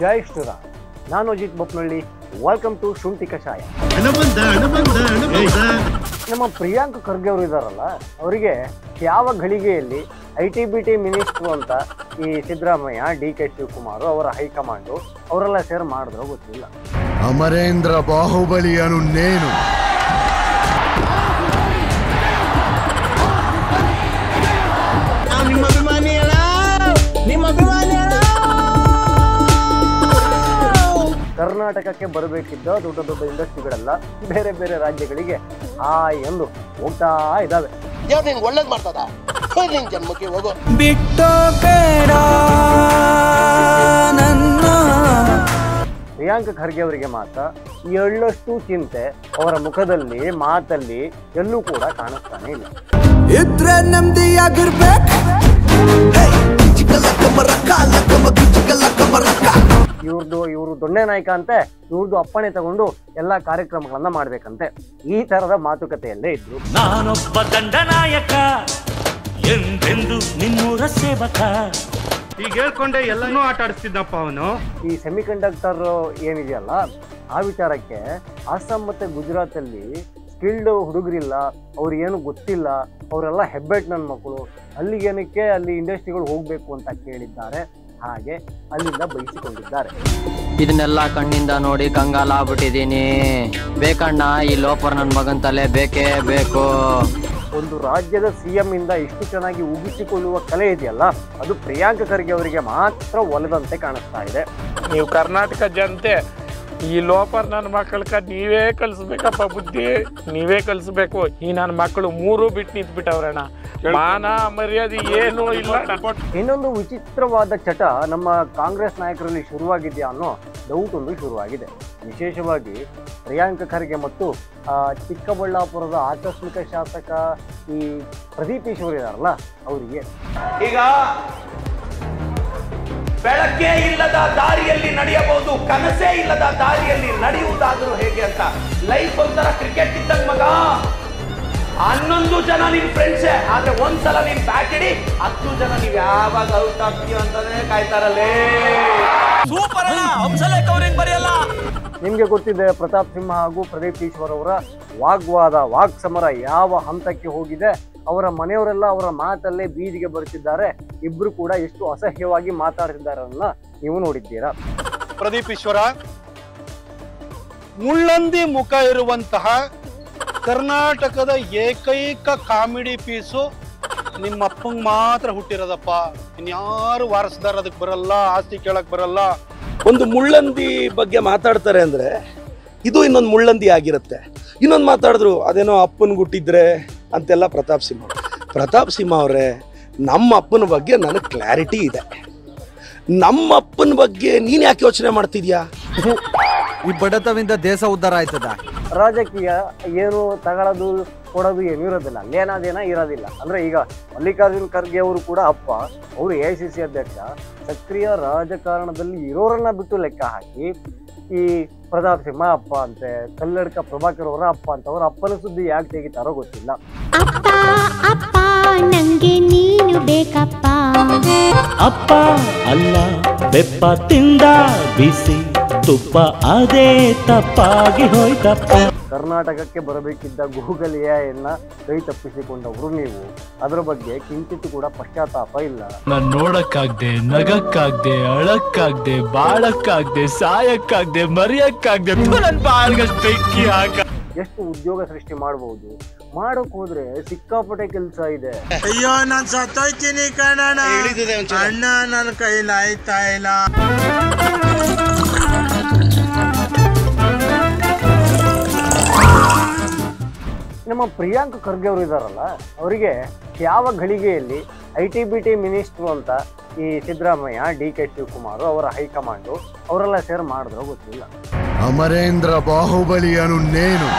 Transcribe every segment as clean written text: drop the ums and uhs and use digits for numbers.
ಜೈ ಶ್ರೀರಾಮ್. ನಾನು Ajit ಬೊಪ್ನಳ್ಳಿ. Welcome to ಶುಂಠಿ ಕಷಾಯ. ನಮ್ಮ ಪ್ರಿಯಾಂಕ್ ಖರ್ಗೆ ಅವರು ಇದ್ದಾರಲ್ಲ, ಅವರಿಗೆ ಯಾವ ಘಳಿಗೆಯಲ್ಲಿ ITBT ಮಿನಿಸ್ಟ್ರು ಅಂತ ಈ ಸಿದ್ದರಾಮಯ್ಯ, DK ಶಿವಕುಮಾರ್ ಅವರ ಹೈಕಮಾಂಡು ಅವರೆಲ್ಲ ಸೇರ್ ಮಾಡಿದ್ರು ಗೊತ್ತಿಲ್ಲ. ಅಮರೇಂದ್ರ ಬಾಹುಬಲಿಯನು ನೇನು ಕರ್ನಾಟಕಕ್ಕೆ ಬರಬೇಕಿದ್ದ ದೊಡ್ಡ ದೊಡ್ಡ ಇಂಡಸ್ಟ್ರಿಗಳೆಲ್ಲ ಬೇರೆ ಬೇರೆ ರಾಜ್ಯಗಳಿಗೆ ಹಾಯ್ ಎಂದು ಹೋಗ್ತಾ ಇದ್ದಾವೆ. ಒಳ್ಳೇದ್ ಮಾಡ್ತದ ಜನ್ಮಕ್ಕೆ ಹೋಗೋ ಬಿಟ್ಟು ಬೇಡ ನನ್ನ. ಪ್ರಿಯಾಂಕ್ ಖರ್ಗೆ ಅವರಿಗೆ ಮಾತ್ರ ಎಳ್ಳಷ್ಟು ಚಿಂತೆ ಅವರ ಮುಖದಲ್ಲಿ, ಮಾತಲ್ಲಿ ಎಲ್ಲೂ ಕೂಡ ಕಾಣಿಸ್ತಾನೆ ಇಲ್ಲ. ಇದ್ರೆ ನೆಮ್ಮದಿಯಾಗಿರ್ಬೇಕು. ಇವರು ದೊಣ್ಣೆ ನಾಯಕ ಅಂತೆ, ಇವ್ರದ್ದು ಅಪ್ಪಣೆ ತಗೊಂಡು ಎಲ್ಲಾ ಕಾರ್ಯಕ್ರಮಗಳನ್ನ ಮಾಡ್ಬೇಕಂತೆ. ಈ ತರದ ಮಾತುಕತೆಯಲ್ಲೇ ಇದ್ರು. ನಾನೊಬ್ಬ ದಂಡನಾಯಕ ಎಂದೆಂದು ನಿಮ್ಮೂರ ಸೇವಕ. ಈಗ ಹೇಳ್ಕೊಂಡೆ ಎಲ್ಲಾನು ಆಟ ಆಡಿಸ್ತಿದ್ದಪ್ಪ ಅವನು. ಈ ಸೆಮಿಕಂಡಕ್ಟರ್ ಏನಿದೆಯಲ್ಲ, ಆ ವಿಚಾರಕ್ಕೆ ಅಸ್ಸಾಂ ಮತ್ತೆ ಗುಜರಾತ್ ಅಲ್ಲಿ ಸ್ಕಿಲ್ಡ್ ಹುಡುಗರಿಲ್ಲ, ಅವ್ರು ಏನು ಗೊತ್ತಿಲ್ಲ, ಅವರೆಲ್ಲ ಹೆಬ್ಬೆಟ್ ನನ್ನ ಮಕ್ಕಳು, ಅಲ್ಲಿಗೇನಕ್ಕೆ ಅಲ್ಲಿ ಇಂಡಸ್ಟ್ರಿಗಳು ಹೋಗ್ಬೇಕು ಅಂತ ಕೇಳಿದ್ದಾರೆ. ಹಾಗೆ ಅಲ್ಲಿಂದ ಬಯಸಿಕೊಂಡಿದ್ದಾರೆ. ಇದನ್ನೆಲ್ಲ ಕಣ್ಣಿಂದ ನೋಡಿ ಕಂಗಾಲಾಗ್ಬಿಟ್ಟಿದೀನಿ. ಬೇಕಣ್ಣ, ಈ ಲೋಪರ್ ನನ್ನ ಮಗನ್ ತಲೆ ಬೇಕೇ ಬೇಕು. ಒಂದು ರಾಜ್ಯದ CM ಇಂದ ಇಷ್ಟು ಚೆನ್ನಾಗಿ ಉಗಿಸಿಕೊಳ್ಳುವ ಕಲೆ ಇದೆಯಲ್ಲ, ಅದು ಪ್ರಿಯಾಂಕ್ ಖರ್ಗೆ ಅವರಿಗೆ ಮಾತ್ರ ಒಲಿದಂತೆ ಕಾಣಿಸ್ತಾ ಇದೆ. ನೀವು ಕರ್ನಾಟಕ ಜನತೆ ಈ ಲೋಪರ್ ನನ್ನ ಮಕ್ಕಳಕ್ಕ ನೀವೇ ಕಲಿಸ್ಬೇಕಪ್ಪ, ಬುದ್ಧಿ ನೀವೇ ಕಲಿಸ್ಬೇಕು. ಈ ನನ್ನ ಮಕ್ಕಳು ಮೂರು ಬಿಟ್ಟು ನಿಂತ್ಬಿಟ್ಟವ್ರಣ್ಣ, ಮಾನ ಮರ್ಯಾದೆ ಏನೂ ಇಲ್ಲ. ಇನ್ನೊಂದು ವಿಚಿತ್ರವಾದ ಚಟ ನಮ್ಮ ಕಾಂಗ್ರೆಸ್ ನಾಯಕರಲ್ಲಿ ಶುರುವಾಗಿದೆಯಾ ಅನ್ನೋ ಡೌಟ್ ಒಂದು ಶುರುವಾಗಿದೆ. ವಿಶೇಷವಾಗಿ ಪ್ರಿಯಾಂಕ್ ಖರ್ಗೆ ಮತ್ತು ಚಿಕ್ಕಬಳ್ಳಾಪುರದ ಆಕಸ್ಮಿಕ ಶಾಸಕ ಈ ಪ್ರದೀಪ್ ಈಶ್ವರ್ ಇದಾರಲ್ಲ, ಅವರಿಗೆ ಈಗ ಬೆಳಗ್ಗೆ ಇಲ್ಲದ ದಾರಿಯಲ್ಲಿ ನಡೆಯಬಹುದು, ಕನಸೇ ಇಲ್ಲದ ದಾರಿಯಲ್ಲಿ ನಡೆಯುವುದಾದರೂ ಹೇಗೆ ಅಂತ. ಲೈಫ್ ಒಂಥರ ಕ್ರಿಕೆಟ್ ಇದ್ದಂಗ ಮಗ. 11 ಜನ ನಿನ್ ಫ್ರೆಂಡ್ಸೇ, ಆದ್ರೆ ಒಂದ್ಸಲ ನೀನ್ ಬ್ಯಾಟ್ ಹಿಡಿ, 10 ಜನ ನೀವ್ ಯಾವಾಗ ಔಟ್ ಆಗ್ತೀವ ಅಂತಾನೆ ಕಾಯ್ತಾರಲ್ಲೇ. ಸೂಪರ್ ಅಣ್ಣ, ಹಂಸಲೇ ಕವರಿಂಗ್ ಬರೆಯಲ್ಲ. ನಿಮ್ಗೆ ಗೊತ್ತಿದೆ, ಪ್ರತಾಪ್ ಸಿಂಹ ಹಾಗೂ ಪ್ರದೀಪ್ ಈಶ್ವರ್ ಅವರ ವಾಕ್ ಸಮರ ಯಾವ ಹಂತಕ್ಕೆ ಹೋಗಿದೆ. ಅವರ ಮನೆಯವರೆಲ್ಲ ಅವರ ಮಾತಲ್ಲೇ ಬೀದಿಗೆ ಬರುತ್ತಿದ್ದಾರೆ. ಇಬ್ರು ಕೂಡ ಎಷ್ಟು ಅಸಹ್ಯವಾಗಿ ಮಾತಾಡ್ತಿದ್ದಾರೆ ಅನ್ನೋದನ್ನ ನೀವು ನೋಡಿದ್ದೀರಾ. ಪ್ರದೀಪ್ ಈಶ್ವರ ಮುಳ್ಳಂದಿ ಮುಖ ಇರುವಂತಹ ಕರ್ನಾಟಕದ ಏಕೈಕ ಕಾಮಿಡಿ ಪೀಸು ನಿಮ್ಮ ಅಪ್ಪಂಗೆ ಮಾತ್ರ ಹುಟ್ಟಿರೋದಪ್ಪ. ಇನ್ಯಾರು ವಾರಸದಾರ ಅದಕ್ಕೆ ಬರಲ್ಲ, ಆಸ್ತಿ ಕೇಳಕ್ ಬರಲ್ಲ. ಒಂದು ಮುಳ್ಳಂದಿ ಬಗ್ಗೆ ಮಾತಾಡ್ತಾರೆ ಅಂದ್ರೆ ಇದು ಇನ್ನೊಂದು ಮುಳ್ಳಂದಿ ಆಗಿರುತ್ತೆ. ಇನ್ನೊಂದು ಮಾತಾಡಿದ್ರು ಅದೇನೋ ಅಪ್ಪನ ಹುಟ್ಟಿದ್ರೆ ಅಂತೆಲ್ಲ. ಪ್ರತಾಪ್ ಸಿಂಹ ಅವರೇ, ನಮ್ಮ ಅಪ್ಪನ ಬಗ್ಗೆ ನನಗೆ ಕ್ಲಾರಿಟಿ ಇದೆ. ನಮ್ಮ ಅಪ್ಪನ ಬಗ್ಗೆ ನೀನ್ ಯಾಕೆ ಯೋಚನೆ ಮಾಡ್ತಿದ್ಯಾ? ಈ ಬಡತವಿಂದ ದೇಶ ಉದ್ಧಾರ ಆಯ್ತದ. ರಾಜಕೀಯ ಏನು ತಗೊಳ್ಳೋದು ಕೊಡೋದು ಏನು ಇರೋದಿಲ್ಲ, ಅಲ್ಲೇನಾದೇನ ಇರೋದಿಲ್ಲ. ಅಂದ್ರೆ ಈಗ ಮಲ್ಲಿಕಾರ್ಜುನ್ ಖರ್ಗೆ ಅವರು ಕೂಡ ಅಪ್ಪ, ಅವರು AICC ಅಧ್ಯಕ್ಷ. ಸಕ್ರಿಯ ರಾಜಕಾರಣದಲ್ಲಿ ಇರೋರನ್ನ ಬಿಟ್ಟು ಲೆಕ್ಕ ಹಾಕಿ ಈ ಪ್ರತಾಪ್ ಸಿಂಹ ಅಪ್ಪ ಅಂತೆ, ಕಲ್ಲಡ್ಕ ಪ್ರಭಾಕರ್ ಅವರ ಅಪ್ಪ ಅಂತ, ಅವ್ರ ಅಪ್ಪನ ಸುದ್ದಿ ಯಾಕೆ ತೆಗಿತಾರೋ ಗೊತ್ತಿಲ್ಲ. ಅಪ್ಪ ಅಪ್ಪ ನಂಗೆ ನೀನು ಬೇಕಪ್ಪ. ಅಪ್ಪ ಅಲ್ಲ ಬೆಪ್ಪ ತಿಂದ ಬಿಸಿ ತುಪ್ಪ, ಅದೇ ತಪ್ಪಾಗಿ ಹೋಯ್ತಪ್ಪ. ಕರ್ನಾಟಕಕ್ಕೆ ಬರಬೇಕಿದ್ದ ಗೂಗಲ್ AI ಕೈ ತಪ್ಪಿಸಿಕೊಂಡವರು ನೀವು. ಅದರ ಬಗ್ಗೆ ಕಿಂಚಿತ್ ಕೂಡ ಪಶ್ಚಾತ್ತಾಪ ಇಲ್ಲ. ನಾನ್ ನೋಡಕ್ಕಾಗ್ದೆ, ನಗಕ್ಕಾಗ್ದೆ, ಅಳಕ್ಕಾಗ್ದೆ, ಬಾಳಕ್ಕಾಗ್ದೆ, ಸಾಯಕ್ಕಾಗ್ದೆ, ಮರಿಯಕ್ಕಾಗ್ದೆ, ನನ್ ಬಾಳ್ಗಷ್ಟು ಬೆಂಕಿ ಹಾಕ. ಎಷ್ಟು ಉದ್ಯೋಗ ಸೃಷ್ಟಿ ಮಾಡಬಹುದು, ಮಾಡೋಕ್ ಹೋದ್ರೆ ಸಿಕ್ಕಾಪಟ್ಟೆ ಕೆಲಸ ಇದೆ. ಅಯ್ಯೋ ನಾನ್ ಸತ್ತೋಯ್ತೀನಿ ಕಣಣ್ಣ, ಅಣ್ಣ ನನ್ನ ಕೈಲಿ ಆಯ್ತಾ ಇಲ್ಲ. ನಮ್ಮ ಪ್ರಿಯಾಂಕ್ ಖರ್ಗೆ ಅವರು ಇದ್ದಾರಲ್ಲ, ಅವರಿಗೆ ಯಾವ ಘಳಿಗೆಯಲ್ಲಿ ITBT ಮಿನಿಸ್ಟ್ರು ಅಂತ ಈ ಸಿದ್ದರಾಮಯ್ಯ, DK ಶಿವಕುಮಾರ್ ಅವರ ಹೈಕಮಾಂಡು ಅವರೆಲ್ಲ ಸೇರ್ ಮಾಡಿದ್ರು ಗೊತ್ತಿಲ್ಲ. ಅಮರೇಂದ್ರ ಬಾಹುಬಲಿಯನು ನೇನು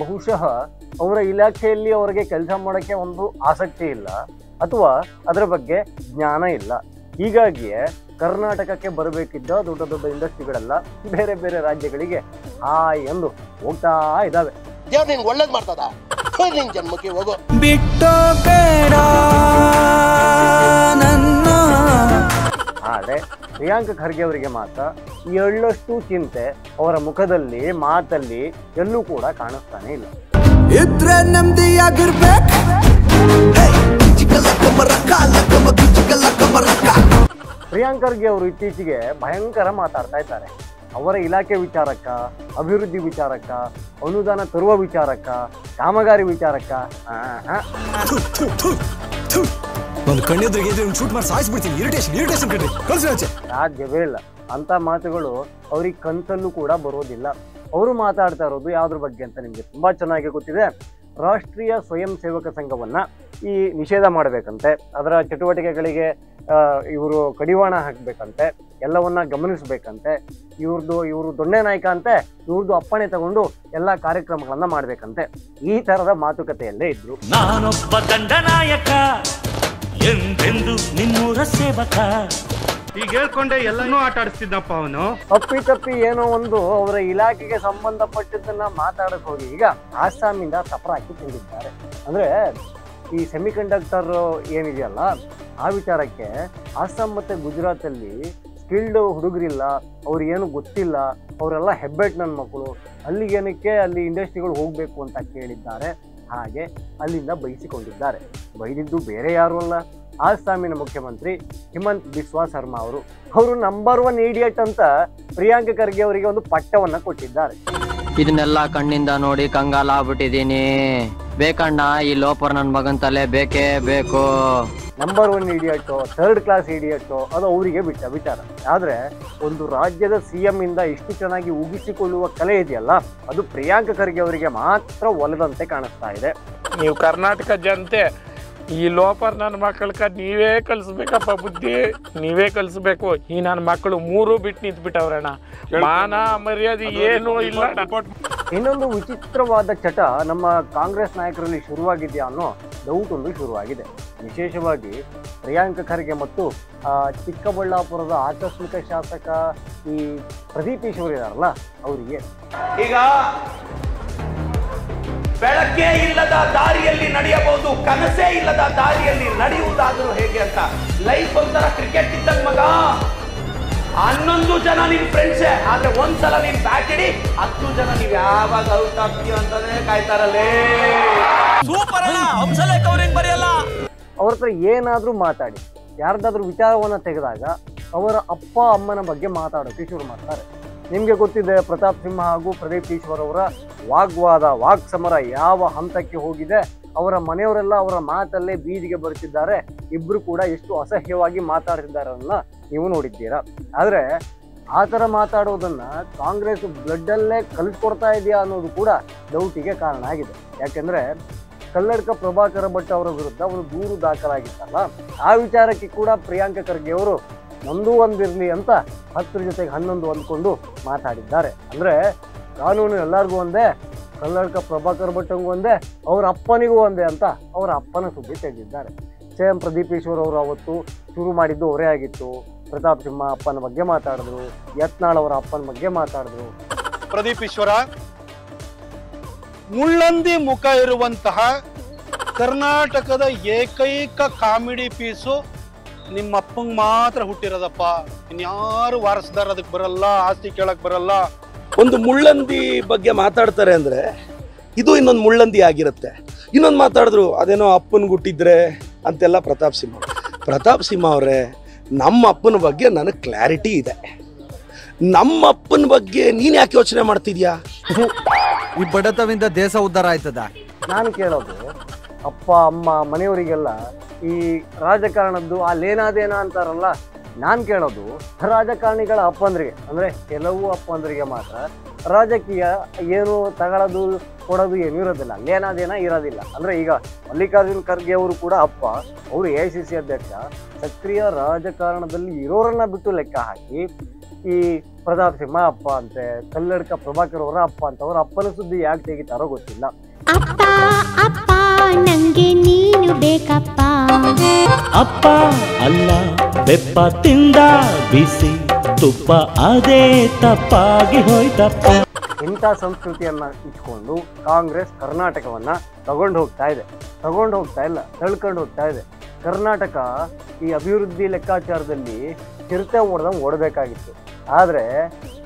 ಬಹುಶಃ ಅವರ ಇಲಾಖೆಯಲ್ಲಿ ಅವರಿಗೆ ಕೆಲಸ ಮಾಡೋಕ್ಕೆ ಒಂದು ಆಸಕ್ತಿ ಇಲ್ಲ, ಅಥವಾ ಅದರ ಬಗ್ಗೆ ಜ್ಞಾನ ಇಲ್ಲ. ಹೀಗಾಗಿಯೇ ಕರ್ನಾಟಕಕ್ಕೆ ಬರಬೇಕಿದ್ದ ದೊಡ್ಡ ದೊಡ್ಡ ಇಂಡಸ್ಟ್ರಿಗಳೆಲ್ಲ ಬೇರೆ ಬೇರೆ ರಾಜ್ಯಗಳಿಗೆ ಹಾಯ್ ಎಂದು ಹೋಗ್ತಾ ಇದ್ದಾವೆ. ದೇವ್ರು ನಿನ್ಗೆ ಒಳ್ಳೇದು ಮಾಡ್ತದ, ನಿನ್ ಜನ್ಮಕ್ಕೆ ಹೋಗೋ. ಬಿಟ್ಟೋ ಬೇಡ ನನ್ನ. ಆದರೆ ಪ್ರಿಯಾಂಕ ಖರ್ಗೆ ಅವರಿಗೆ ಮಾತ್ರ ಎಳ್ಳಷ್ಟು ಚಿಂತೆ ಅವರ ಮುಖದಲ್ಲಿ ಮಾತಲ್ಲಿ ಎಲ್ಲೂ ಕೂಡ ಕಾಣಿಸ್ತಾನೆ ಇಲ್ಲ. ಇದ್ರೆ ನೆಮ್ಮದಿಯಾಗಿರ್ಬೇಕು. ಪ್ರಿಯಾಂಕ ಖರ್ಗೆ ಅವರು ಇತ್ತೀಚೆಗೆ ಭಯಂಕರ ಮಾತಾಡ್ತಾ ಇದ್ದಾರೆ. ಅವರ ಇಲಾಖೆ ವಿಚಾರಕ್ಕ, ಅಭಿವೃದ್ಧಿ ವಿಚಾರಕ್ಕ, ಅನುದಾನ ತರುವ ವಿಚಾರಕ್ಕ, ಕಾಮಗಾರಿ ವಿಚಾರಕ್ಕ ಸಾಧ್ಯವೇ ಇಲ್ಲ. ಅಂತ ಮಾತುಗಳು ಅವ್ರಿಗೆ ಕನ್ಸಲ್ಲೂ ಕೂಡ ಬರೋದಿಲ್ಲ. ಅವರು ಮಾತಾಡ್ತಾ ಇರೋದು ಯಾವ್ದ್ರ ಬಗ್ಗೆ ಅಂತ ನಿಮ್ಗೆ ತುಂಬಾ ಚೆನ್ನಾಗಿ ಗೊತ್ತಿದೆ. ರಾಷ್ಟ್ರೀಯ ಸ್ವಯಂ ಸೇವಕ ಸಂಘವನ್ನ ಈ ನಿಷೇಧ ಮಾಡಬೇಕಂತೆ, ಅದರ ಚಟುವಟಿಕೆಗಳಿಗೆ ಇವರು ಕಡಿವಾಣ ಹಾಕ್ಬೇಕಂತೆ, ಎಲ್ಲವನ್ನ ಗಮನಿಸ್ಬೇಕಂತೆ, ಇವರು ದೊಣ್ಣೆ ನಾಯಕ ಅಂತೆ, ಇವ್ರದ್ದು ಅಪ್ಪಣೆ ತಗೊಂಡು ಎಲ್ಲಾ ಕಾರ್ಯಕ್ರಮಗಳನ್ನ ಮಾಡ್ಬೇಕಂತೆ. ಈ ತರದ ಮಾತುಕತೆಯಲ್ಲೇ ಇದ್ರು. ನಾನೊಬ್ಬ ದಂಡನಾಯಕ ಎಂದೆಂದು ನಿಮ್ಮೂರ ಸೇವಕ ಈಗ ಹೇಳ್ಕೊಂಡೆ ಎಲ್ಲನೂ ಆಟ ಆಡಿಸ್ತಿದ್ದಪ್ಪ ಅವನು. ತಪ್ಪಿ ಏನೋ ಒಂದು ಅವರ ಇಲಾಖೆಗೆ ಸಂಬಂಧಪಟ್ಟಿದ್ದನ್ನ ಮಾತಾಡಕ್ ಹೋಗಿ ಈಗ ಆಸಾಮಿಂದ ಸಫರ ಹಾಕಿ ತಿಂದಿದ್ದಾರೆ. ಅಂದ್ರೆ ಈ ಸೆಮಿಕಂಡಕ್ಟರ್ ಏನಿದೆಯಲ್ಲ ಆ ವಿಚಾರಕ್ಕೆ ಆಸಾಮ್ ಮತ್ತೆ ಗುಜರಾತ್ ಅಲ್ಲಿ ಸ್ಕಿಲ್ಡ್ ಹುಡುಗರಿಲ್ಲ, ಅವ್ರಿಗೇನು ಗೊತ್ತಿಲ್ಲ, ಅವರೆಲ್ಲ ಹೆಬ್ಬೆಟ್ ನನ್ನ ಮಕ್ಕಳು, ಅಲ್ಲಿಗೇನಕ್ಕೆ ಅಲ್ಲಿ ಇಂಡಸ್ಟ್ರಿಗಳು ಹೋಗ್ಬೇಕು ಅಂತ ಕೇಳಿದ್ದಾರೆ. ಹಾಗೆ ಅಲ್ಲಿಂದ ಬಯಸಿಕೊಂಡಿದ್ದಾರೆ. ಬೈದಿದ್ದು ಬೇರೆ ಯಾರು ಅಲ್ಲ, ಆಸಾಮಿನ ಮುಖ್ಯಮಂತ್ರಿ ಹಿಮಂತ್ ಬಿಸ್ವಾ ಶರ್ಮಾ ಅವರು ನಂಬರ್ 1 ಇಡಿಯಟ್ ಅಂತ ಪ್ರಿಯಾಂಕ ಖರ್ಗೆ ಅವರಿಗೆ ಒಂದು ಪಟ್ಟವನ್ನ ಕೊಟ್ಟಿದ್ದಾರೆ. ಇದನ್ನೆಲ್ಲ ಕಣ್ಣಿಂದ ನೋಡಿ ಕಂಗಾಲಾಗ್ಬಿಟ್ಟಿದೀನಿ. ಬೇಕಣ್ಣ ಈ ಲೋಪರ್ ನನ್ ಮಗನ್ ತಲೆ ಬೇಕೇ ಬೇಕು. Number 1 idiot, 3rd class idiot ಅದು ಅವರಿಗೆ ಬಿಟ್ಟ ವಿಚಾರ. ಆದ್ರೆ ಒಂದು ರಾಜ್ಯದ CM ಇಂದ ಇಷ್ಟು ಚೆನ್ನಾಗಿ ಉಗಿಸಿಕೊಳ್ಳುವ ಕಲೆ ಇದೆಯಲ್ಲ ಅದು ಪ್ರಿಯಾಂಕ ಖರ್ಗೆ ಅವರಿಗೆ ಮಾತ್ರ ಒಲದಂತೆ ಕಾಣಿಸ್ತಾ ಇದೆ. ನೀವು ಕರ್ನಾಟಕ ಜನತೆ ಈ ಲೋಪರ್ ನನ್ನ ಮಕ್ಕಳಕ್ಕ ನೀವೇ ಕಲಿಸ್ಬೇಕಪ್ಪ ಬುದ್ಧಿ, ನೀವೇ ಕಲಿಸ್ಬೇಕು. ಈ ನನ್ನ ಮಕ್ಕಳು 3 ಬಿಟ್ಟು ನಿಂತ್ಬಿಟ್ಟವ್ರಣ್ಣ. ಮಾನ ಮರ್ಯಾದೆ ಏನೂ ಇಲ್ಲ. ಇನ್ನೊಂದು ವಿಚಿತ್ರವಾದ ಚಟ ನಮ್ಮ ಕಾಂಗ್ರೆಸ್ ನಾಯಕರಲ್ಲಿ ಶುರುವಾಗಿದೆಯಾ ಅನ್ನೋ ಡೌಟ್ ಒಂದು ಶುರುವಾಗಿದೆ. ವಿಶೇಷವಾಗಿ ಪ್ರಿಯಾಂಕ ಖರ್ಗೆ ಮತ್ತು ಚಿಕ್ಕಬಳ್ಳಾಪುರದ ಆಕಸ್ಮಿಕ ಶಾಸಕ ಈ ಪ್ರದೀಪ್ ಈಶ್ವರ್ ಇದಾರಲ್ಲ ಅವರಿಗೆ ಈಗ ಬೆಳಕೇ ಇಲ್ಲದ ದಾರಿಯಲ್ಲಿ ನಡೆಯಬಹುದು, ಕನಸೇ ಇಲ್ಲದ ದಾರಿಯಲ್ಲಿ ನಡೆಯುವುದಾದರೂ ಹೇಗೆ ಅಂತ. ಲೈಫ್ ಒಂಥರ ಕ್ರಿಕೆಟ್ ಇದ್ದಂಗ ಮಗ. 11 ಜನ ನಿನ್ ಫ್ರೆಂಡ್ಸೇ, ಆದ್ರೆ ಒಂದ್ಸಲ ನೀನ್ ಬ್ಯಾಟ್ ಹಿಡಿ 10 ಜನ ನೀವ್ ಯಾವಾಗ ಔಟ್ ಆಗ್ತೀಯ ಅಂತಾನೆ ಕಾಯ್ತಾರಲ್ಲೇ. ಸೂಪರ್ ಅಣ್ಣ, ಹಂಸಲೇ ಕವರಿಂಗ್ ಬರೆಯಲ್ಲ. ಅವ್ರ ಹತ್ರ ಏನಾದ್ರೂ ಮಾತಾಡಿ ಯಾರ್ದಾದ್ರೂ ವಿಚಾರವನ್ನ ತೆಗೆದಾಗ ಅವರ ಅಪ್ಪ ಅಮ್ಮನ ಬಗ್ಗೆ ಮಾತಾಡೋಕೆ ಶುರು ಮಾಡ್ತಾರೆ. ನಿಮ್ಗೆ ಗೊತ್ತಿದೆ ಪ್ರತಾಪ್ ಸಿಂಹ ಹಾಗೂ ಪ್ರದೀಪ್ ಈಶ್ವರ್ ಅವರ ವಾಕ್ ಸಮರ ಯಾವ ಹಂತಕ್ಕೆ ಹೋಗಿದೆ. ಅವರ ಮನೆಯವರೆಲ್ಲ ಅವರ ಮಾತಲ್ಲೇ ಬೀದಿಗೆ ಬರುತ್ತಿದ್ದಾರೆ. ಇಬ್ರು ಕೂಡ ಎಷ್ಟು ಅಸಹ್ಯವಾಗಿ ಮಾತಾಡ್ತಿದ್ದಾರೆ ಅನ್ನೋದನ್ನ ನೀವು ನೋಡಿದ್ದೀರಾ. ಆದ್ರೆ ಆ ಥರ ಮಾತಾಡೋದನ್ನ ಕಾಂಗ್ರೆಸ್ ಬ್ಲಡ್ ಅಲ್ಲೇ ಕಲಿಸ್ಕೊಡ್ತಾ ಇದೆಯಾ ಅನ್ನೋದು ಕೂಡ ಡೌಟಿಗೆ ಕಾರಣ ಆಗಿದೆ. ಯಾಕೆಂದ್ರೆ ಕಲ್ಲಡ್ಕ ಪ್ರಭಾಕರ ಭಟ್ ಅವರ ವಿರುದ್ಧ ಒಂದು ದೂರು ದಾಖಲಾಗಿತ್ತಲ್ಲ, ಆ ವಿಚಾರಕ್ಕೆ ಕೂಡ ಪ್ರಿಯಾಂಕ ಖರ್ಗೆ ಅವರು ನಮ್ದು ಒಂದಿರಲಿ ಅಂತ 10 ಜೊತೆಗೆ 11 ಅಂದ್ಕೊಂಡು ಮಾತಾಡಿದ್ದಾರೆ. ಅಂದ್ರೆ ಕಾನೂನು ಎಲ್ಲರಿಗೂ ಒಂದೇ, ಕಲ್ಲಡ್ಕ ಪ್ರಭಾಕರ್ ಭಟ್ಟಂಗೂ ಒಂದೇ, ಅವ್ರ ಅಪ್ಪನಿಗೂ ಒಂದೇ ಅಂತ ಅವರ ಅಪ್ಪನ ಸುದ್ದಿ ತೆಗೆದಿದ್ದಾರೆ. ಸೇಮ್ ಪ್ರದೀಪ್ ಈಶ್ವರ್ ಅವರು ಅವತ್ತು ಶುರು ಮಾಡಿದ್ದು ಅವರೇ ಆಗಿತ್ತು. ಪ್ರತಾಪ್ ಸಿಂಹ ಅಪ್ಪನ ಬಗ್ಗೆ ಮಾತಾಡಿದ್ರು, ಯತ್ನಾಳ್ ಅವರ ಅಪ್ಪನ ಬಗ್ಗೆ ಮಾತಾಡಿದ್ರು. ಪ್ರದೀಪ್ ಈಶ್ವರ ಮುಳ್ಳಂದಿ ಮುಖ ಇರುವಂತಹ ಕರ್ನಾಟಕದ ಏಕೈಕ ಕಾಮಿಡಿ ಪೀಸು ನಿಮ್ಮ ಅಪ್ಪಂಗೆ ಮಾತ್ರ ಹುಟ್ಟಿರೋದಪ್ಪ. ಇನ್ಯಾರು ವಾರಸದಾರ ಅದಕ್ಕೆ ಬರಲ್ಲ, ಆಸ್ತಿ ಕೇಳಕ್ ಬರಲ್ಲ. ಒಂದು ಮುಳ್ಳಂದಿ ಬಗ್ಗೆ ಮಾತಾಡ್ತಾರೆ ಅಂದ್ರೆ ಇದು ಇನ್ನೊಂದು ಮುಳ್ಳಂದಿ ಆಗಿರುತ್ತೆ. ಇನ್ನೊಂದು ಮಾತಾಡಿದ್ರು ಅದೇನೋ ಅಪ್ಪನ ಹುಟ್ಟಿದ್ರೆ ಅಂತೆಲ್ಲ ಪ್ರತಾಪ್ ಸಿಂಹ ಅವರೇ, ನಮ್ಮ ಅಪ್ಪನ ಬಗ್ಗೆ ನನಗೆ ಕ್ಲಾರಿಟಿ ಇದೆ. ನಮ್ಮ ಅಪ್ಪನ ಬಗ್ಗೆ ನೀನ್ ಯಾಕೆ ಯೋಚನೆ ಮಾಡ್ತಿದ್ಯಾ? ಈ ಬಡತವಿಂದ ದೇಶ ಉದ್ಧಾರ ಆಯ್ತದ? ನಾನು ಕೇಳೋದು ಅಪ್ಪ ಅಮ್ಮ ಮನೆಯವರಿಗೆಲ್ಲ ಈ ರಾಜಕಾರಣದ್ದು ಆ ಲೇನಾದೇನ ಅಂತಾರಲ್ಲ, ನಾನು ಕೇಳೋದು ರಾಜಕಾರಣಿಗಳ ಅಪ್ಪಂದ್ರಿಗೆ, ಅಂದ್ರೆ ಕೆಲವು ಅಪ್ಪಂದ್ರಿಗೆ ಮಾತ್ರ ರಾಜಕೀಯ ಏನು ತಗೊಳ್ಳೋದು ಕೊಡೋದು ಏನು ಇರೋದಿಲ್ಲ, ಲೇನಾದೇನ ಇರೋದಿಲ್ಲ. ಅಂದ್ರೆ ಈಗ ಮಲ್ಲಿಕಾರ್ಜುನ್ ಖರ್ಗೆ ಅವರು ಕೂಡ ಅಪ್ಪ, ಅವರು AICC ಅಧ್ಯಕ್ಷ, ಸಕ್ರಿಯ ರಾಜಕಾರಣದಲ್ಲಿ ಇರೋರನ್ನ ಬಿಟ್ಟು ಲೆಕ್ಕ ಹಾಕಿ ಈ ಪ್ರತಾಪ್ ಸಿಂಹ ಅಪ್ಪ ಅಂತೆ, ಕಲ್ಲಡ್ಕ ಪ್ರಭಾಕರ್ ಅವರ ಅಪ್ಪ ಅಂತ ಅವ್ರ ಅಪ್ಪನ ಸುದ್ದಿ ಯಾಕೆ ತೆಗಿತಾರೋ ಗೊತ್ತಿಲ್ಲ. ಅಪ್ಪ ಅಪ್ಪ ನಂಗೆ ನೀನು ಬೇಕಪ್ಪ. ಅಪ್ಪ ಅಲ್ಲ ಬೆಪ್ಪ ತಿಂದ ಬಿಸಿ ತುಪ್ಪ ಅದೇ ತಪ್ಪಾಗಿ ಹೋಯ್ತಪ್ಪ. ಇಂಥ ಸಂಸ್ಕೃತಿಯನ್ನ ಇಟ್ಕೊಂಡು ಕಾಂಗ್ರೆಸ್ ಕರ್ನಾಟಕವನ್ನ ತಗೊಂಡು ಹೋಗ್ತಾ ಇಲ್ಲ, ತಳ್ಕೊಂಡು ಹೋಗ್ತಾ ಇದೆ. ಕರ್ನಾಟಕ ಈ ಅಭಿವೃದ್ಧಿ ಲೆಕ್ಕಾಚಾರದಲ್ಲಿ ಚಿರತೆ ಹೊಡೆದಂಗೆ ಓಡಬೇಕಾಗಿತ್ತು. ಆದರೆ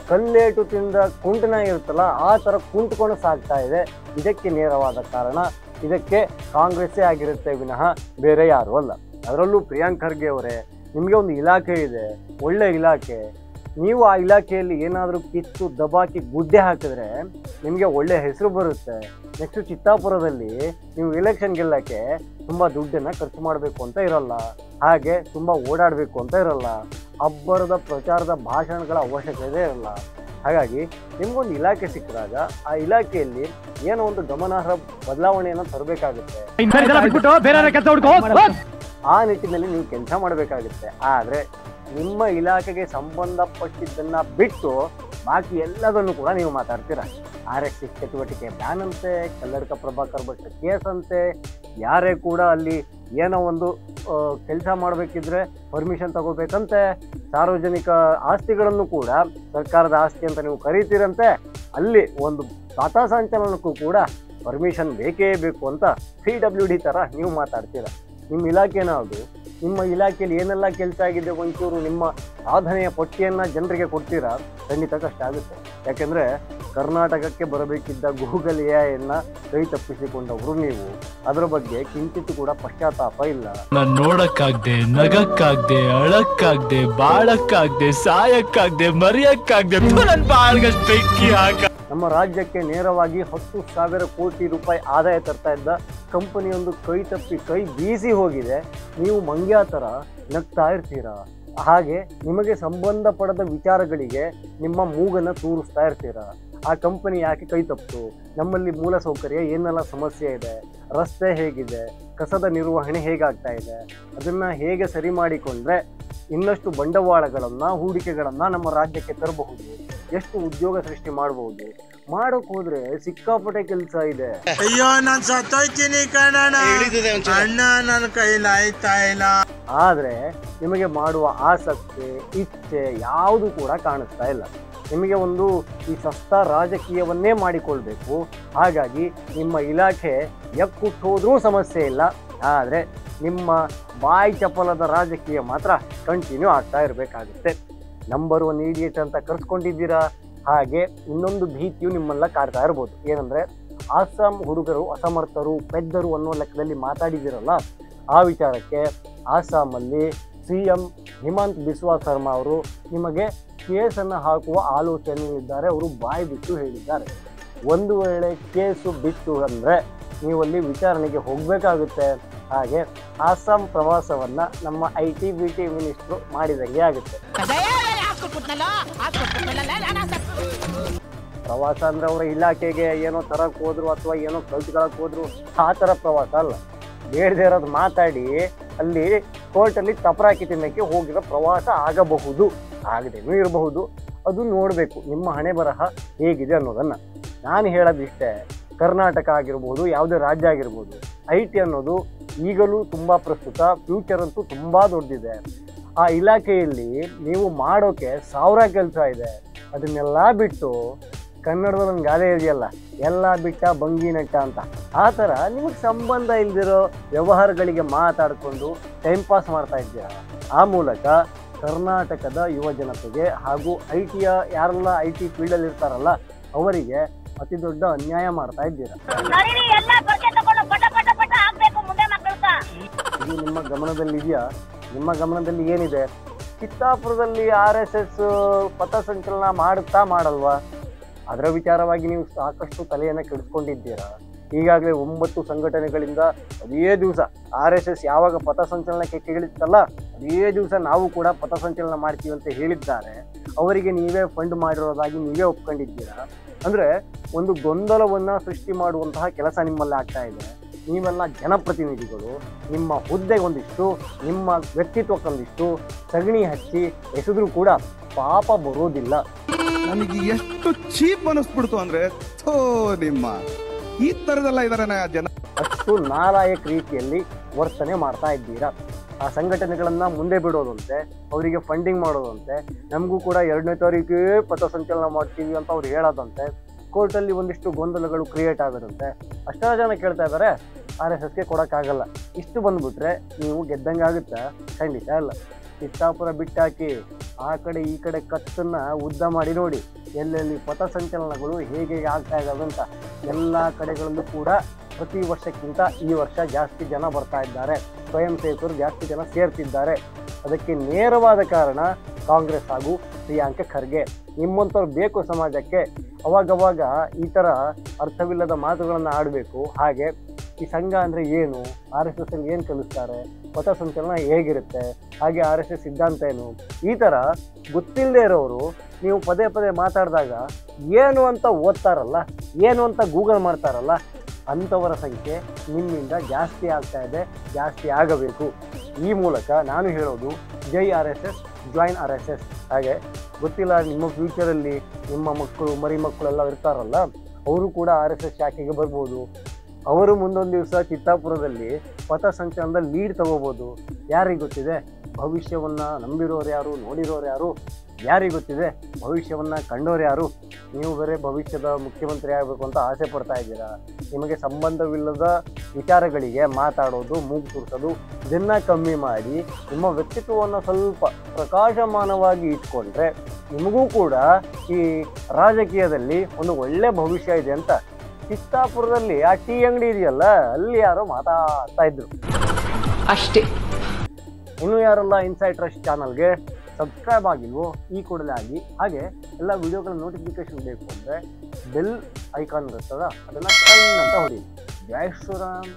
ಕಲ್ಲೇಟು ತಿಂದ ಕುಂಟನ ಇರುತ್ತಲ್ಲ, ಆ ಥರ ಕುಂಟ್ಕೊಂಡು ಸಾಗ್ತಾ ಇದೆ. ಇದಕ್ಕೆ ನೇರವಾದ ಕಾರಣ ಇದಕ್ಕೆ ಕಾಂಗ್ರೆಸ್ಸೇ ಆಗಿರುತ್ತೆ ವಿನಃ ಬೇರೆ ಯಾರೂ ಅಲ್ಲ. ಅದರಲ್ಲೂ ಪ್ರಿಯಾಂಕ್ ಖರ್ಗೆ ಅವರೇ, ನಿಮಗೆ ಒಂದು ಇಲಾಖೆ ಇದೆ, ಒಳ್ಳೆ ಇಲಾಖೆ. ನೀವು ಆ ಇಲಾಖೆಯಲ್ಲಿ ಏನಾದರೂ ಕಿತ್ತು ದಬಾಕಿ ಗುಡ್ಡೆ ಹಾಕಿದ್ರೆ ನಿಮಗೆ ಒಳ್ಳೆ ಹೆಸರು ಬರುತ್ತೆ. ನೆಕ್ಸ್ಟ್ ಚಿತ್ತಾಪುರದಲ್ಲಿ ನೀವು ಎಲೆಕ್ಷನ್ ಗೆಲ್ಲಕ್ಕೆ ತುಂಬ ದುಡ್ಡನ್ನು ಖರ್ಚು ಮಾಡಬೇಕು ಅಂತ ಇರಲ್ಲ, ಹಾಗೆ ತುಂಬ ಓಡಾಡಬೇಕು ಅಂತ ಇರಲ್ಲ, ಅಬ್ಬರದ ಪ್ರಚಾರದ ಭಾಷಣಗಳ ಅವಶ್ಯಕತೆ ಇರಲ್ಲ. ಹಾಗಾಗಿ ನಿಮ್ಗೊಂದು ಇಲಾಖೆ ಸಿಕ್ಕಿದಾಗ ಆ ಇಲಾಖೆಯಲ್ಲಿ ಏನೋ ಒಂದು ಗಮನಾರ್ಹ ಬದಲಾವಣೆಯನ್ನು ತರಬೇಕಾಗುತ್ತೆ. ಆ ನಿಟ್ಟಿನಲ್ಲಿ ನೀವು ಕೆಲಸ ಮಾಡಬೇಕಾಗುತ್ತೆ. ಆದರೆ ನಿಮ್ಮ ಇಲಾಖೆಗೆ ಸಂಬಂಧಪಟ್ಟಿದ್ದನ್ನು ಬಿಟ್ಟು ಬಾಕಿ ಎಲ್ಲದನ್ನು ಕೂಡ ನೀವು ಮಾತಾಡ್ತೀರ. RSS ಚಟುವಟಿಕೆ ಬ್ಯಾನ್ ಅಂತೆ, ಕಲ್ಲಡ್ಕ ಪ್ರಭಾಕರ್ ಭಟ್ ಕೇಸ್ ಅಂತೆ, ಯಾರೇ ಕೂಡ ಅಲ್ಲಿ ಏನೋ ಒಂದು ಕೆಲಸ ಮಾಡಬೇಕಿದ್ರೆ ಪರ್ಮಿಷನ್ ತಗೋಬೇಕಂತೆ, ಸಾರ್ವಜನಿಕ ಆಸ್ತಿಗಳನ್ನು ಕೂಡ ಸರ್ಕಾರದ ಆಸ್ತಿ ಅಂತ ನೀವು ಕರೀತೀರಂತೆ, ಅಲ್ಲಿ ಒಂದು ಪಥಸಂಚಲನಕ್ಕೂ ಕೂಡ ಪರ್ಮಿಷನ್ ಬೇಕೇ ಬೇಕು ಅಂತ PWD ಥರ ನೀವು ಮಾತಾಡ್ತೀರ. ನಿಮ್ಮ ಇಲಾಖೆನಾವುದು, ನಿಮ್ಮ ಇಲಾಖೆಯಲ್ಲಿ ಏನೆಲ್ಲ ಕೆಲಸ ಆಗಿದೆ ಒಂಚೂರು ನಿಮ್ಮ ಸಾಧನೆಯ ಪಟ್ಟಿಯನ್ನು ಜನರಿಗೆ ಕೊಡ್ತೀರಾ? ಖಂಡಿತ ಕಷ್ಟ ಆಗುತ್ತೆ. ಯಾಕೆಂದರೆ ಕರ್ನಾಟಕಕ್ಕೆ ಬರಬೇಕಿದ್ದ ಗೂಗಲ್ AI ಕೈ ತಪ್ಪಿಸಿಕೊಂಡವರು ನೀವು. ಅದರ ಬಗ್ಗೆ ಕಿಂಚಿತ್ ಕೂಡ ಪಶ್ಚಾತ್ತಾಪ ಇಲ್ಲ. ನಾನು ನೋಡಕ್ಕಾಗ್ದೆ, ನಗಕ್ಕಾಗ್ದೆ, ಅಳಕ್ಕಾಗ್ದೆ, ಬಾಳಕ್ಕಾಗ್ದೆ, ಸಾಯಕ್ಕಾಗ್ದೆ, ಮರಿಯಕ್ಕಾಗ್ದೆ, ನನ್ನ ಬಾಳ್ಗಷ್ಟು ಬೆಂಕಿ ಹಾಕ. ನಮ್ಮ ರಾಜ್ಯಕ್ಕೆ ನೇರವಾಗಿ 10,000 ಕೋಟಿ ರೂಪಾಯಿ ಆದಾಯ ತರ್ತಾ ಇದ್ದ ಕಂಪನಿಯೊಂದು ಕೈ ತಪ್ಪಿ ಕೈ ಬೀಸಿ ಹೋಗಿದೆ. ನೀವು ಮಂಗ್ಯ ಥರ ನಗ್ತಾ ಇರ್ತೀರಾ. ಹಾಗೆ ನಿಮಗೆ ಸಂಬಂಧಪಡದ ವಿಚಾರಗಳಿಗೆ ನಿಮ್ಮ ಮೂಗನ್ನು ತೂರಿಸ್ತಾ ಇರ್ತೀರಾ. ಆ ಕಂಪನಿ ಯಾಕೆ ಕೈ ತಪ್ಪಿತು, ನಮ್ಮಲ್ಲಿ ಮೂಲಸೌಕರ್ಯ ಏನೆಲ್ಲ ಸಮಸ್ಯೆ ಇದೆ, ರಸ್ತೆ ಹೇಗಿದೆ, ಕಸದ ನಿರ್ವಹಣೆ ಹೇಗಾಗ್ತಾ ಇದೆ, ಅದನ್ನು ಹೇಗೆ ಸರಿ ಮಾಡಿಕೊಂಡ್ರೆ ಇನ್ನಷ್ಟು ಬಂಡವಾಳಗಳನ್ನು ಹೂಡಿಕೆಗಳನ್ನು ನಮ್ಮ ರಾಜ್ಯಕ್ಕೆ ತರಬಹುದು, ಎಷ್ಟು ಉದ್ಯೋಗ ಸೃಷ್ಟಿ ಮಾಡಬಹುದು. ಮಾಡೋಕೆ ಹೋದ್ರೆ ಸಿಕ್ಕಾಪಟ್ಟೆ ಕೆಲಸ ಇದೆ. ಅಯ್ಯೋ ನಾನು ಸತ್ತೋಯ್ತೀನಿ ಕಣಣ್ಣ, ಅಣ್ಣ ನನ್ನ ಕೈಲಾಯ್ತಾ ಇಲ್ಲ. ಆದರೆ ನಿಮಗೆ ಮಾಡುವ ಆಸಕ್ತಿ ಇಚ್ಛೆ ಯಾವುದು ಕೂಡ ಕಾಣಿಸ್ತಾ ಇಲ್ಲ. ನಿಮಗೆ ಒಂದು ಈ ಸಸ್ತಾ ರಾಜಕೀಯವನ್ನೇ ಮಾಡಿಕೊಳ್ಬೇಕು. ಹಾಗಾಗಿ ನಿಮ್ಮ ಇಲಾಖೆ ಎಕ್ಕುಟ್ಟೋದ್ರೂ ಸಮಸ್ಯೆ ಇಲ್ಲ, ಆದರೆ ನಿಮ್ಮ ಬಾಯಿ ಚಪಲದ ರಾಜಕೀಯ ಮಾತ್ರ ಕಂಟಿನ್ಯೂ ಆಗ್ತಾ ಇರಬೇಕಾಗುತ್ತೆ. ನಂಬರ್ 1 ಇಡಿಯಟ್ ಅಂತ ಕರೆಸ್ಕೊಂಡಿದ್ದೀರಾ. ಹಾಗೆ ಇನ್ನೊಂದು ಭೀತಿಯು ನಿಮ್ಮೆಲ್ಲ ಕಾಡ್ತಾ ಇರ್ಬೋದು. ಏನಂದರೆ ಅಸ್ಸಾಂ ಹುಡುಗರು ಅಸಮರ್ಥರು, ಪೆದ್ದರು ಅನ್ನೋ ಲೆಕ್ಕದಲ್ಲಿ ಮಾತಾಡಿದ್ದೀರಲ್ಲ, ಆ ವಿಚಾರಕ್ಕೆ ಅಸ್ಸಾಮಲ್ಲಿ CM ಹಿಮಂತ್ ಬಿಸ್ವಾ ಶರ್ಮಾ ಅವರು ನಿಮಗೆ ಕೇಸನ್ನು ಹಾಕುವ ಆಲೋಚನೆಯಲ್ಲಿದ್ದಾರೆ. ಅವರು ಬಾಯಿ ಬಿಟ್ಟು ಹೇಳಿದ್ದಾರೆ. ಒಂದು ವೇಳೆ ಕೇಸು ಬಿಟ್ಟು ಅಂದರೆ ನೀವಲ್ಲಿ ವಿಚಾರಣೆಗೆ ಹೋಗಬೇಕಾಗುತ್ತೆ. ಹಾಗೆ ಅಸ್ಸಾಂ ಪ್ರವಾಸವನ್ನು ನಮ್ಮ IT-BT ಮಿನಿಸ್ಟ್ರು ಮಾಡಿದಂಗೆ ಆಗುತ್ತೆ. ಪ್ರವಾಸ ಅಂದರೆ ಅವರ ಇಲಾಖೆಗೆ ಏನೋ ತರಕ್ಕೆ ಹೋದ್ರು ಅಥವಾ ಏನೋ ಕಲ್ತ್ಕೊಳಕ್ಕೆ ಹೋದ್ರು, ಆ ಥರ ಪ್ರವಾಸ ಅಲ್ಲ. ಬೇಡದೇ ಇರೋದು ಮಾತಾಡಿ ಅಲ್ಲಿ ಕೋರ್ಟಲ್ಲಿ ತಪರಾಕಿ ತಿನ್ನಕ್ಕೆ ಹೋಗಿರೋ ಪ್ರವಾಸ ಆಗಬಹುದು, ಆಗದೇನೂ ಇರಬಹುದು. ಅದು ನೋಡಬೇಕು ನಿಮ್ಮ ಹಣೆ ಬರಹ ಹೇಗಿದೆ ಅನ್ನೋದನ್ನು. ನಾನು ಹೇಳೋದಿಷ್ಟೇ, ಕರ್ನಾಟಕ ಆಗಿರ್ಬೋದು, ಯಾವುದೇ ರಾಜ್ಯ ಆಗಿರ್ಬೋದು, IT ಅನ್ನೋದು ಈಗಲೂ ತುಂಬ ಪ್ರಸ್ತುತ, ಫ್ಯೂಚರ್ ಅಂತೂ ತುಂಬ ದೊಡ್ಡದಿದೆ. ಆ ಇಲಾಖೆಯಲ್ಲಿ ನೀವು ಮಾಡೋಕ್ಕೆ 1000 ಕೆಲಸ ಇದೆ. ಅದನ್ನೆಲ್ಲ ಬಿಟ್ಟು ಕನ್ನಡದಲ್ಲಿ ಒಂದು ಗಾದೆ ಇದೆಯಲ್ಲ, ಎಲ್ಲ ಬಿಟ್ಟ ಬಂಗಿ ನಟ್ಟ ಅಂತ, ಆ ಥರ ನಿಮಗೆ ಸಂಬಂಧ ಇಲ್ದಿರೋ ವ್ಯವಹಾರಗಳಿಗೆ ಮಾತಾಡಿಕೊಂಡು ಟೈಮ್ ಪಾಸ್ ಮಾಡ್ತಾ ಇದ್ದೀರಾ. ಆ ಮೂಲಕ ಕರ್ನಾಟಕದ ಯುವ ಜನತೆಗೆ ಹಾಗೂ ಯಾರೆಲ್ಲ IT ಫೀಲ್ಡಲ್ಲಿ ಇರ್ತಾರಲ್ಲ ಅವರಿಗೆ ಅತಿ ದೊಡ್ಡ ಅನ್ಯಾಯ ಮಾಡ್ತಾ ಇದ್ದೀರಾ. ಇದು ನಿಮ್ಮ ಗಮನದಲ್ಲಿದೆಯಾ? ನಿಮ್ಮ ಗಮನದಲ್ಲಿ ಏನಿದೆ? ಚಿತ್ತಾಪುರದಲ್ಲಿ RSS ಪಥಸಂಚಲನ ಮಾಡಲ್ವಾ? ಅದರ ವಿಚಾರವಾಗಿ ನೀವು ಸಾಕಷ್ಟು ತಲೆಯನ್ನು ಕೆಡಿಸ್ಕೊಂಡಿದ್ದೀರಾ. ಈಗಾಗಲೇ 9 ಸಂಘಟನೆಗಳಿಂದ ಅದೇ ದಿವಸ RSS ಯಾವಾಗ ಪಥಸಂಚಲನಕ್ಕೆ ಕೇಳಿತ್ತಲ್ಲ, ಅದೇ ದಿವಸ ನಾವು ಕೂಡ ಪಥಸಂಚಲನ ಮಾಡ್ತೀವಿ ಅಂತ ಹೇಳಿದ್ದಾರೆ. ಅವರಿಗೆ ನೀವೇ ಫಂಡ್ ಮಾಡಿರೋದಾಗಿ ನೀವೇ ಒಪ್ಕೊಂಡಿದ್ದೀರಾ. ಅಂದರೆ ಒಂದು ಗೊಂದಲವನ್ನು ಸೃಷ್ಟಿ ಮಾಡುವಂತಹ ಕೆಲಸ ನಿಮ್ಮಲ್ಲಿ ಆಗ್ತಾ ಇದೆ. ನೀವೆಲ್ಲ ಜನಪ್ರತಿನಿಧಿಗಳು, ನಿಮ್ಮ ಹುದ್ದೆಗೊಂದಿಷ್ಟು, ನಿಮ್ಮ ವ್ಯಕ್ತಿತ್ವಕ್ಕೊಂದಿಷ್ಟು ಸಗಣಿ ಹಚ್ಚಿ ಎಸೆದ್ರೂ ಕೂಡ ಪಾಪ ಬರೋದಿಲ್ಲ. ನನಗೆ ಎಷ್ಟು ಚೀಪ್ ಅನಿಸ್ಬಿಡ್ತು ಅಂದ್ರೆ, ನಿಮ್ಮ ಈ ತರದೆಲ್ಲ ಇದಾರೆ ಜನ. ಅಷ್ಟು ನಾಲಾಯಕ ರೀತಿಯಲ್ಲಿ ವರ್ತನೆ ಮಾಡ್ತಾ ಇದ್ದೀರಾ. ಆ ಸಂಘಟನೆಗಳನ್ನು ಮುಂದೆ ಬಿಡೋದಂತೆ, ಅವರಿಗೆ ಫಂಡಿಂಗ್ ಮಾಡೋದಂತೆ, ನಮಗೂ ಕೂಡ 2ನೇ ತಾರೀಕಿಗೆ ಪಥಸಂಚಲನ ಮಾಡ್ತೀವಿ ಅಂತ ಅವ್ರು ಹೇಳೋದಂತೆ, ಕೋರ್ಟಲ್ಲಿ ಒಂದಿಷ್ಟು ಗೊಂದಲಗಳು ಕ್ರಿಯೇಟ್ ಆಗೋದಂತೆ. ಅಷ್ಟರ ಜನ ಕೇಳ್ತಾ ಇದ್ದಾರೆ, RSSಗೆ ಕೊಡೋಕ್ಕಾಗಲ್ಲ. ಇಷ್ಟು ಬಂದುಬಿಟ್ರೆ ನೀವು ಗೆದ್ದಂಗೆ ಆಗುತ್ತಾ? ಖಂಡಿತ ಅಲ್ಲ. ಚಿತ್ತಾಪುರ ಬಿಟ್ಟಾಕಿ ಆ ಕಡೆ ಈ ಕಡೆ ಕತ್ತನ್ನು ಉದ್ದ ಮಾಡಿ ನೋಡಿ, ಎಲ್ಲೆಲ್ಲಿ ಪಥಸಂಚಲನಗಳು ಹೇಗೆ ಆಗ್ತಾ ಇದ್ದಾವೆ ಅಂತ. ಎಲ್ಲ ಕಡೆಗಳಲ್ಲೂ ಕೂಡ ಪ್ರತಿ ವರ್ಷಕ್ಕಿಂತ ಈ ವರ್ಷ ಜಾಸ್ತಿ ಜನ ಬರ್ತಾ ಇದ್ದಾರೆ, ಸ್ವಯಂ ಸೇವಕರು ಜಾಸ್ತಿ ಜನ ಸೇರ್ತಿದ್ದಾರೆ. ಅದಕ್ಕೆ ನೇರವಾದ ಕಾರಣ ಕಾಂಗ್ರೆಸ್ ಹಾಗೂ ಪ್ರಿಯಾಂಕ ಖರ್ಗೆ. ನಿಮ್ಮಂಥವ್ರು ಬೇಕು ಸಮಾಜಕ್ಕೆ. ಅವಾಗವಾಗ ಈ ಥರ ಅರ್ಥವಿಲ್ಲದ ಮಾತುಗಳನ್ನು ಆಡಬೇಕು. ಹಾಗೆ ಈ ಸಂಘ ಅಂದರೆ ಏನು, RSS ಅಲ್ಲಿ ಏನು ಕಲಿಸ್ತಾರೆ, ಪಥಸಂಚಲನ ಹೇಗಿರುತ್ತೆ, ಹಾಗೆ RSS ಸಿದ್ಧಾಂತ ಏನು, ಈ ಥರ ಗೊತ್ತಿಲ್ಲದೆ ಇರೋರು ನೀವು ಪದೇ ಪದೇ ಮಾತಾಡಿದಾಗ ಏನು ಅಂತ ಓದ್ತಾರಲ್ಲ, ಏನು ಅಂತ ಗೂಗಲ್ ಮಾಡ್ತಾರಲ್ಲ, ಅಂಥವರ ಸಂಖ್ಯೆ ನಿಮ್ಮಿಂದ ಜಾಸ್ತಿ ಆಗ್ತಾ ಇದೆ, ಜಾಸ್ತಿ ಆಗಬೇಕು. ಈ ಮೂಲಕ ನಾನು ಹೇಳೋದು ಜೈ RSS, ಜಾಯಿನ್ RSS. ಹಾಗೆ ಗೊತ್ತಿಲ್ಲ ನಿಮ್ಮ ಫ್ಯೂಚರಲ್ಲಿ ನಿಮ್ಮ ಮಕ್ಕಳು ಮರಿ ಮಕ್ಕಳೆಲ್ಲ ಇರ್ತಾರಲ್ಲ, ಅವರು ಕೂಡ RSS ಶಾಖೆಗೆ ಬರ್ಬೋದು. ಅವರು ಮುಂದೊಂದು ದಿವಸ ಚಿತ್ತಾಪುರದಲ್ಲಿ ಪಥಸಂಚಲನದಲ್ಲಿ ಲೀಡ್ ತಗೋಬೋದು. ಯಾರಿಗೆ ಗೊತ್ತಿದೆ? ಭವಿಷ್ಯವನ್ನು ನಂಬಿರೋರು ಯಾರು, ನೋಡಿರೋರು ಯಾರು, ಯಾರಿಗೆ ಗೊತ್ತಿದೆ? ಭವಿಷ್ಯವನ್ನು ಕಂಡೋರು ಯಾರು? ನೀವು ಬೇರೆ ಭವಿಷ್ಯದ ಮುಖ್ಯಮಂತ್ರಿ ಆಗಬೇಕು ಅಂತ ಆಸೆ ಪಡ್ತಾ ಇದ್ದೀರಾ. ನಿಮಗೆ ಸಂಬಂಧವಿಲ್ಲದ ವಿಚಾರಗಳಿಗೆ ಮಾತಾಡೋದು, ಮೂಗು ತುರ್ಸೋದು, ಇದನ್ನು ಕಮ್ಮಿ ಮಾಡಿ ನಿಮ್ಮ ವ್ಯಕ್ತಿತ್ವವನ್ನು ಸ್ವಲ್ಪ ಪ್ರಕಾಶಮಾನವಾಗಿ ಇಟ್ಕೊಂಡ್ರೆ ನಿಮಗೂ ಕೂಡ ಈ ರಾಜಕೀಯದಲ್ಲಿ ಒಂದು ಒಳ್ಳೆ ಭವಿಷ್ಯ ಇದೆ ಅಂತ. ಚಿತ್ತಾಪುರದಲ್ಲಿ ಆ ಟೀ ಅಂಗಡಿ ಇದೆಯಲ್ಲ, ಅಲ್ಲಿ ಯಾರೋ ಮಾತಾಡ್ತಾ ಇದ್ರು ಅಷ್ಟೇ. ಇನ್ನು ಯಾರೆಲ್ಲ ಇನ್ಸೈಡ್ ಟ್ರಸ್ಟ್ ಚಾನಲ್ಗೆ ಸಬ್ಸ್ಕ್ರೈಬ್ ಆಗಿಲ್ವೋ ಈ ಕೂಡಲೇ ಆಗಿ. ಹಾಗೆ ಎಲ್ಲ ವಿಡಿಯೋಗಳ ನೋಟಿಫಿಕೇಶನ್ ಬೇಕು ಅಂದರೆ ಬೆಲ್ ಐಕಾನ್ ಇರುತ್ತದ, ಅದನ್ನು ಟೈಮ್ ಅಂತ ಹೊಡಿ. ಜೈ ಶ್ರೀರಾಮ್.